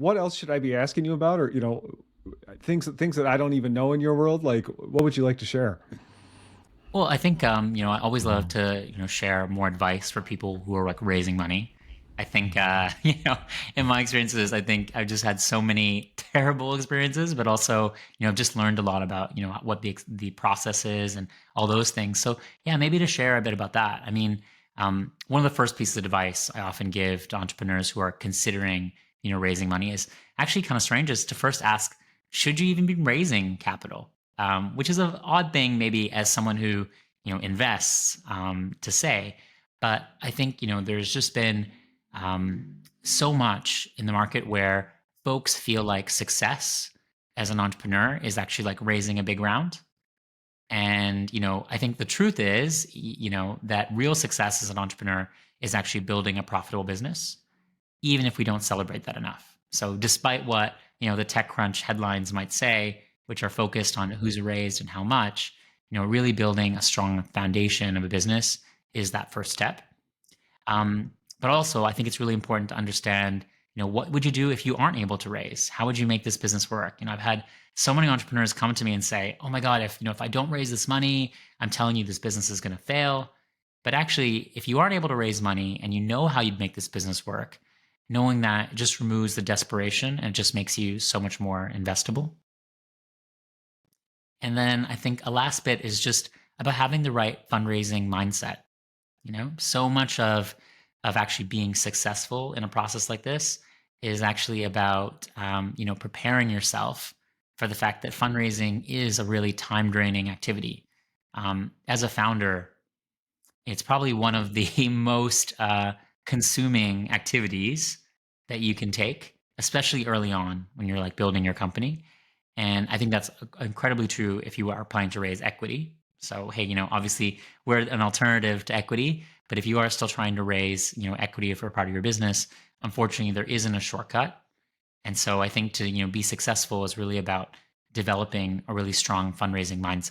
what else should I be asking you about? Or, things that I don't even know in your world? Like, what would you like to share? Well, I think I always love to share more advice for people who are like raising money. I think in my experiences, I think I've just had so many terrible experiences, but also I've just learned a lot about what the process is and all those things. So yeah, maybe to share a bit about that. I mean, one of the first pieces of advice I often give to entrepreneurs who are considering raising money is actually kind of strange, is to first ask, should you even be raising capital? Which is an odd thing, maybe as someone who invests, to say. But I think there's just been so much in the market where folks feel like success as an entrepreneur is actually like raising a big round. And I think the truth is, that real success as an entrepreneur is actually building a profitable business, even if we don't celebrate that enough. So despite what, the TechCrunch headlines might say, which are focused on who's raised and how much, really building a strong foundation of a business is that first step. But also, I think it's really important to understand, what would you do if you aren't able to raise? How would you make this business work? I've had so many entrepreneurs come to me and say, "Oh my God, if I don't raise this money, I'm telling you this business is going to fail." But actually, if you aren't able to raise money and you know how you'd make this business work, knowing that just removes the desperation and it just makes you so much more investable. And then I think a last bit is just about having the right fundraising mindset. So much of actually being successful in a process like this is actually about preparing yourself for the fact that fundraising is a really time draining activity. As a founder, it's probably one of the most consuming activities that you can take, especially early on when you're like building your company. And I think that's incredibly true if you are planning to raise equity. So, hey, obviously we're an alternative to equity, but if you are still trying to raise, equity for a part of your business, unfortunately there isn't a shortcut. And so I think to, be successful is really about developing a really strong fundraising mindset.